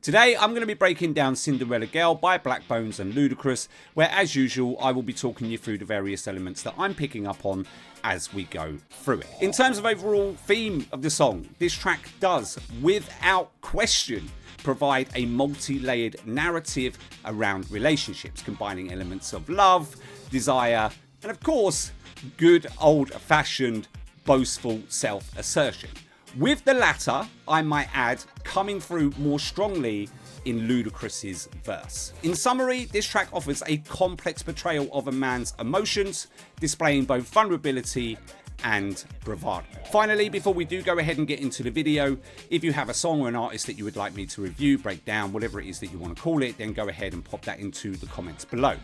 Today I'm going to be breaking down Cinderella Girl by Blaqbonez and Ludacris, where as usual I will be talking you through the various elements that I'm picking up on as we go through it. In terms of overall theme of the song, this track does, without question, provide a multi-layered narrative around relationships, combining elements of love, desire, and of course, good old-fashioned boastful self-assertion. With the latter, I might add, coming through more strongly in Ludacris's verse. In summary, this track offers a complex portrayal of a man's emotions, displaying both vulnerability and bravado. Finally, before we do go ahead and get into the video, if you have a song or an artist that you would like me to review, break down, whatever it is that you want to call it, then go ahead and pop that into the comments below.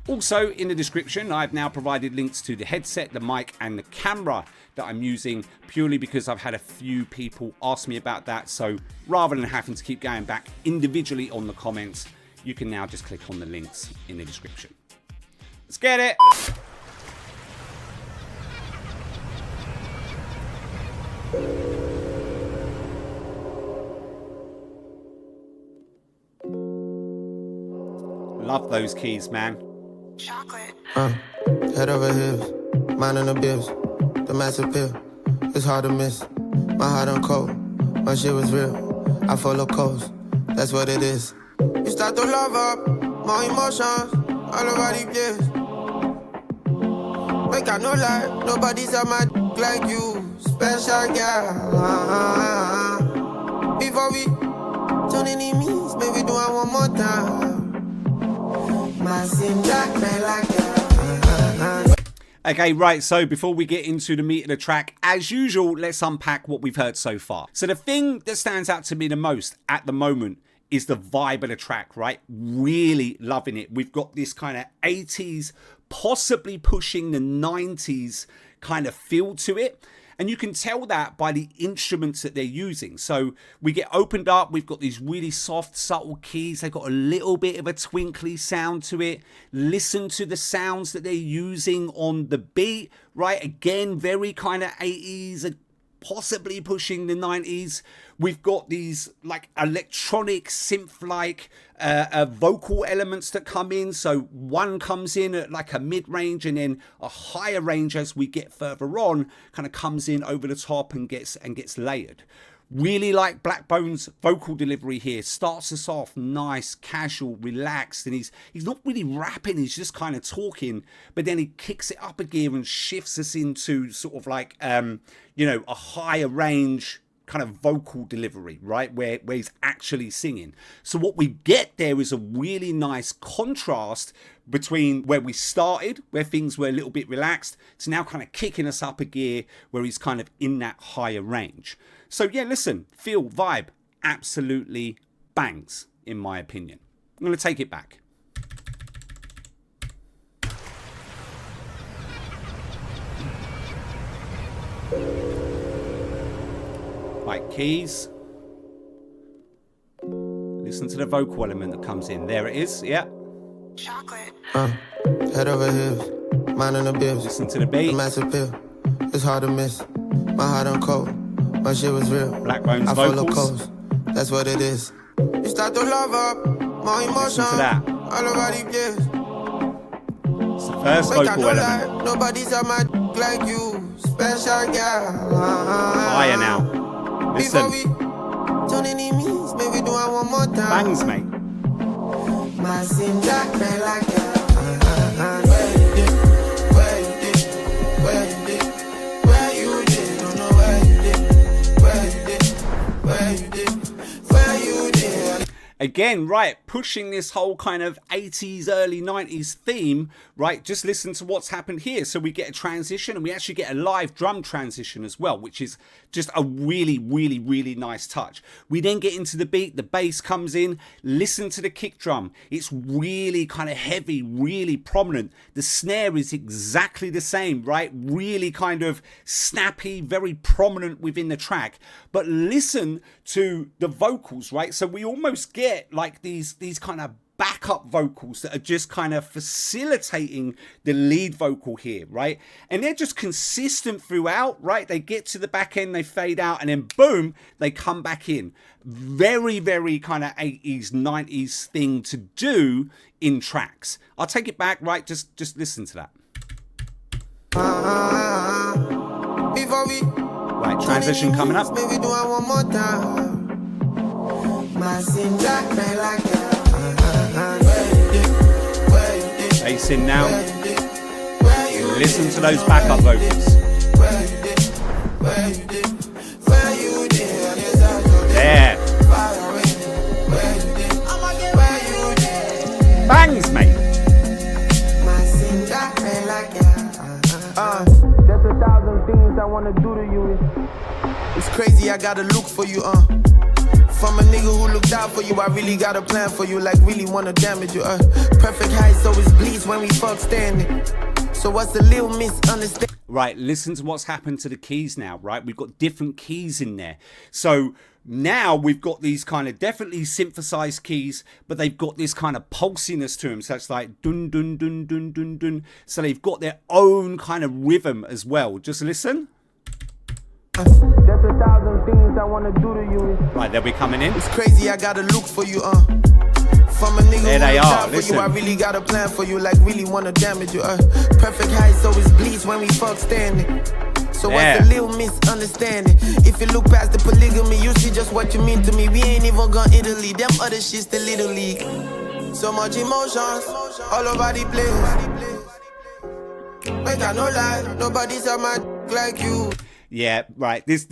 Also, in the description, I've now provided links to the headset, the mic, and the camera that I'm using, purely because I've had a few people ask me about that. So rather than having to keep going back individually on the comments, you can now just click on the links in the description. Let's get it. Love those keys, man. Chocolate. Head over heels, mine in the bills, the massive pill. It's hard to miss. My heart on cold, my shit was real. I follow codes, that's what it is. You start to love up, more emotions, all over the place. Make I no lie, nobody's on my like you, special girl. Before we turn enemies, maybe do it one more time. My sin black man like that. Okay, right, so before we get into the meat of the track, as usual, let's unpack what we've heard so far. So the thing that stands out to me the most at the moment is the vibe of the track, right? Really loving it. We've got this kind of 80s, possibly pushing the 90s kind of feel to it. And you can tell that by the instruments that they're using. So we get opened up, we've got these really soft, subtle keys. They've got a little bit of a twinkly sound to it. Listen to the sounds that they're using on the beat, right? Again, very kind of 80s, possibly pushing the 90s. We've got these like electronic synth-like vocal elements that come in. So one comes in at like a mid-range, and then a higher range as we get further on kind of comes in over the top and gets layered. Really like Blaqbonez' vocal delivery here. Starts us off nice, casual, relaxed, and he's not really rapping, he's just kind of talking, but then he kicks it up a gear and shifts us into sort of like you know, a higher range kind of vocal delivery, right, where he's actually singing. So what we get there is a really nice contrast between where we started, where things were a little bit relaxed, to now kind of kicking us up a gear where he's kind of in that higher range. So yeah, listen, feel, vibe, absolutely bangs, in my opinion. I'm going to take it back. Right, keys. Listen to the vocal element that comes in. There it is, yeah. Chocolate. Head over heels, mine in the bills. Listen to the beat. The massive pill. It's hard to miss. My heart on cold. My shit was real. Blaqbonez I follow vocals. codes. That's what it is. You start to love up, more emotions. Listen to that. All over the place. It's the first vocal element. Nobody's on my like you, special girl. Higher now. Listen. Turn enemies, maybe do it one more time. Bangs, mate. My sin black man like that. Again, right, pushing this whole kind of 80s, early 90s theme, right? Just listen to what's happened here. So we get a transition, and we actually get a live drum transition as well, which is just a really, really, really nice touch. We then get into the beat, the bass comes in, listen to the kick drum. It's really kind of heavy, really prominent. The snare is exactly the same, right? Really kind of snappy, very prominent within the track. But listen to the vocals, right? So we almost get like these kind of backup vocals that are just kind of facilitating the lead vocal here, right? And they're just consistent throughout, right? They get to the back end, they fade out, and then boom, they come back in. Very, very kind of 80s, 90s thing to do in tracks. I'll take it back, right? Just listen to that. Before we Right, transition coming up. maybe do it one more time. My Cinderella like that. Bass in now. Listen to those backup vocals. There. Bangs, mate. There's 1,000 things I wanna do to you. It's crazy, I gotta look for you, From a nigga who looked out for you, I really got a plan for you, like really wanna damage you, Perfect height, so it's bleeds when we fuck standing. So what's the little misunderstanding? Right, listen to what's happened to the keys now, right? We've got different keys in there. So now we've got these kind of definitely synthesized keys, but they've got this kind of pulsiness to them. So it's like dun dun dun dun dun dun. So they've got their own kind of rhythm as well. Just listen. There's 1,000 things I wanna do to you. Right, they'll be coming in. It's crazy, I gotta look for you, From a nigga There they who looked are, out for listen. you, I really got a plan for you, like really wanna damage you, Perfect height, so it's bleeds when we fuck standing. So Yeah. what's the little misunderstanding? If you look past the polygamy, you see just what you mean to me. We ain't even gone Italy, them other shit's the little league. So much emotions, all over the place. Make I no lie, nobody's on my like you. Yeah, right. This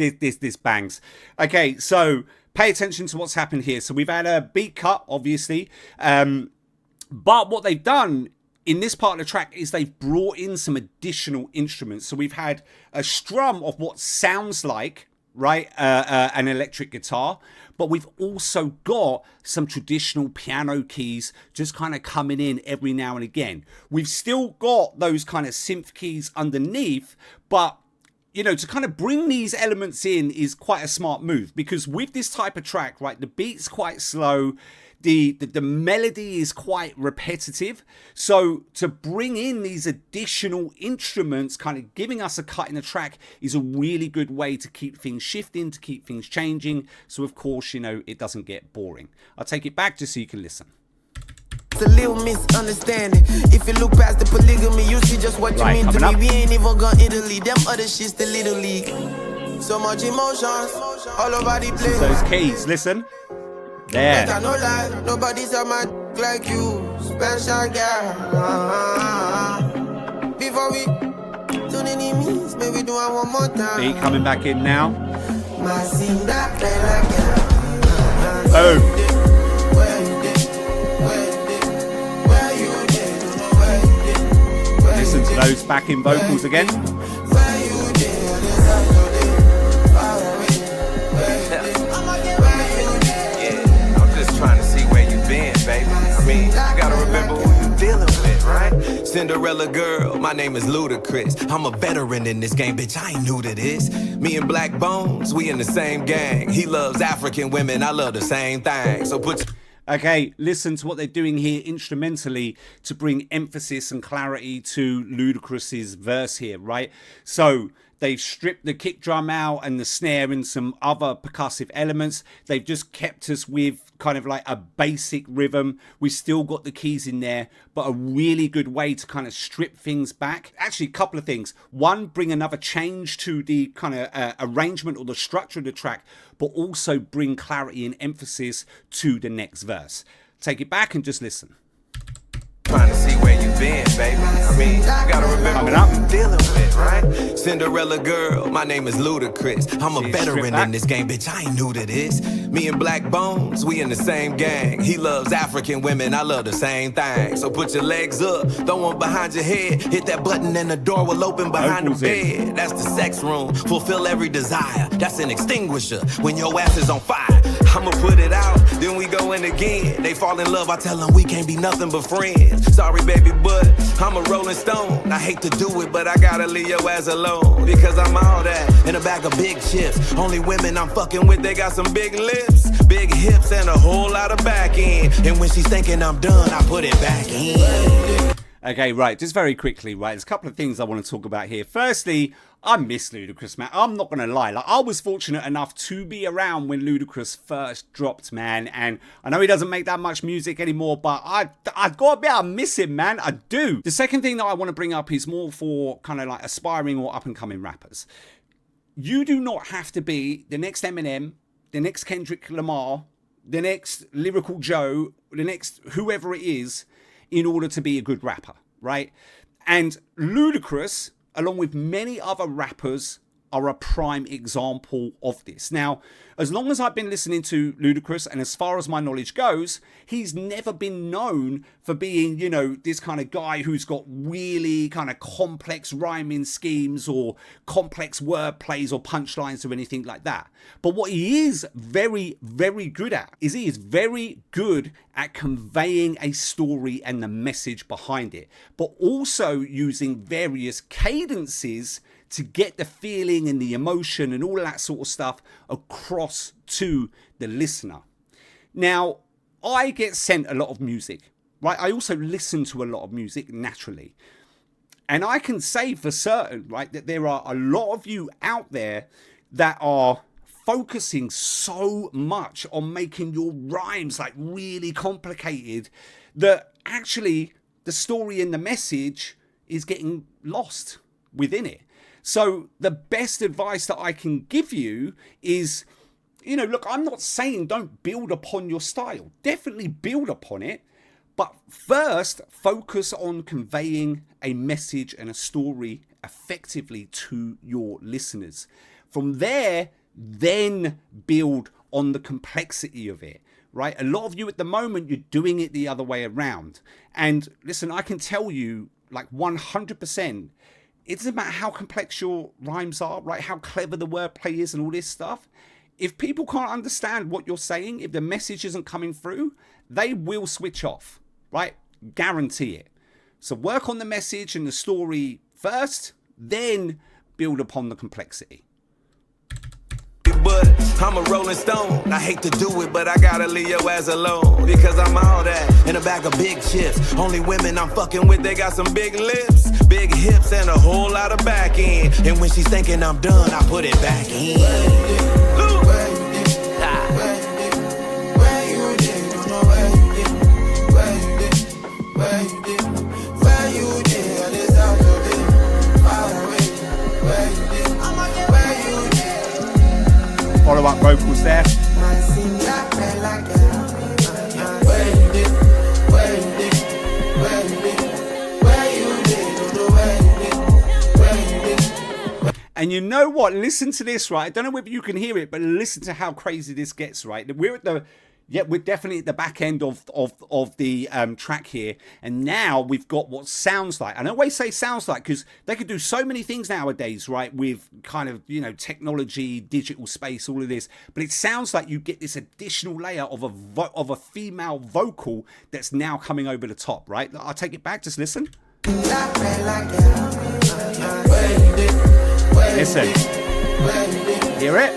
bangs. Okay, so pay attention to what's happened here. So we've had a beat cut, obviously. But what they've done in this part of the track is they've brought in some additional instruments. So we've had a strum of what sounds like, right, an electric guitar. But we've also got some traditional piano keys just kind of coming in every now and again. We've still got those kind of synth keys underneath, but you know, to kind of bring these elements in is quite a smart move, because with this type of track, right, the beat's quite slow, the melody is quite repetitive. So to bring in these additional instruments, kind of giving us a cut in the track, is a really good way to keep things shifting, to keep things changing. So of course, you know, it doesn't get boring. I'll take it back just so you can listen. It's a little misunderstanding. If you look past the polygamy, you see just what you Right, mean to coming me. up. We ain't even gone Italy, them other shit's the little league. So much emotions, all over the place. Those keys, listen. Like There. I no lie, nobody's on my like you, special girl. Before we turn enemies, maybe do it one more time. Beat coming back in now. My Cinderella girl. Oh. Listen to those backing vocals again. Yeah, I'm just trying to see where you've been, baby. I mean, you gotta remember who you dealing with, right? Cinderella Girl, my name is Ludacris. I'm a veteran in this game, bitch, I ain't new to this. Me and Blaqbonez, we in the same gang. He loves African women, I love the same thing. So put your Okay, listen to what they're doing here instrumentally to bring emphasis and clarity to Ludacris's verse here, right? So they've stripped the kick drum out and the snare and some other percussive elements. They've just kept us with kind of like a basic rhythm. We've still got the keys in there, but a really good way to kind of strip things back. Actually, a couple of things. One, bring another change to the kind of arrangement or the structure of the track, but also bring clarity and emphasis to the next verse. Take it back and just listen. trying to see where you've been, baby. I mean, you gotta remember Coming who up. you dealing with, right? Cinderella Girl, my name is Ludacris. I'm a See, veteran strip back. in this game, bitch, I ain't new to this. Me and Blaqbonez, we in the same gang. He loves African women, I love the same thing. So put your legs up, throw one behind your head. Hit that button and the door will open behind Vocals the in. bed. That's the sex room, fulfill every desire. That's an extinguisher when your ass is on fire. I'ma put it out, then we go in again. They fall in love, I tell them we can't be nothing but friends. Sorry, baby, but I'm a rolling stone. I hate to do it, but I gotta leave your ass alone. Because I'm all that in a bag of big chips. Only women I'm fucking with, they got some big lips, big hips, and a whole lot of back back in. And when she's thinking I'm done, I put it back in. Okay, right, just very quickly, right, there's a couple of things I want to talk about here. Firstly, I miss Ludacris, man. I'm not going to lie. Like, I was fortunate enough to be around when Ludacris first dropped, man. And I know he doesn't make that much music anymore, but I got a bit, I miss him, man. I do. The second thing that I want to bring up is more for kind of like aspiring or up-and-coming rappers. You do not have to be the next Eminem, the next Kendrick Lamar, the next Lyrical Joe, the next whoever it is, in order to be a good rapper, right? And Ludacris, along with many other rappers, are a prime example of this. Now, as long as I've been listening to Ludacris, and as far as my knowledge goes, he's never been known for being, you know, this kind of guy who's got really kind of complex rhyming schemes or complex word plays or punchlines or anything like that. But what he is very, very good at is he is very good at conveying a story and the message behind it, but also using various cadences to get the feeling and the emotion and all that sort of stuff across to the listener. Now, I get sent a lot of music, right? I also listen to a lot of music naturally. And I can say for certain, right, that there are a lot of you out there that are focusing so much on making your rhymes like really complicated that actually the story and the message is getting lost within it. So the best advice that I can give you is, you know, look, I'm not saying don't build upon your style. Definitely build upon it. But first, focus on conveying a message and a story effectively to your listeners. From there, then build on the complexity of it, right? A lot of you at the moment, you're doing it the other way around. And listen, I can tell you like 100%, it doesn't matter how complex your rhymes are, right? How clever the wordplay is and all this stuff. If people can't understand what you're saying, if the message isn't coming through, they will switch off, right? Guarantee it. So work on the message and the story first, then build upon the complexity. But I'm a rolling stone. I hate to do it, but I gotta leave your ass alone. Because I'm all that in a bag of big chips. Only women I'm fucking with, they got some big lips, big hips, and a whole lot of back end. And when she's thinking I'm done, I put it back in. Follow up vocals there. And you know what? Listen to this, right? I don't know whether you can hear it, but listen to how crazy this gets, right? We're at the we're definitely at the back end of the track here, and now we've got what sounds like. And I always say sounds like because they could do so many things nowadays, right? With kind of, you know, technology, digital space, all of this. But it sounds like you get this additional layer of a female vocal that's now coming over the top, right? I'll take it back. Just listen. Listen. Hear it?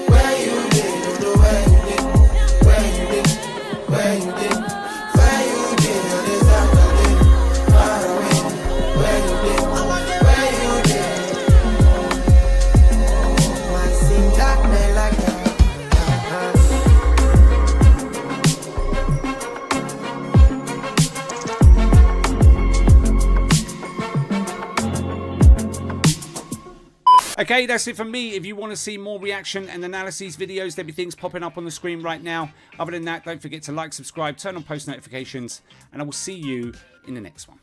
Okay, that's it from me. If you want to see more reaction and analyses videos, there'll be things popping up on the screen right now. Other than that, don't forget to like, subscribe, turn on post notifications, and I will see you in the next one.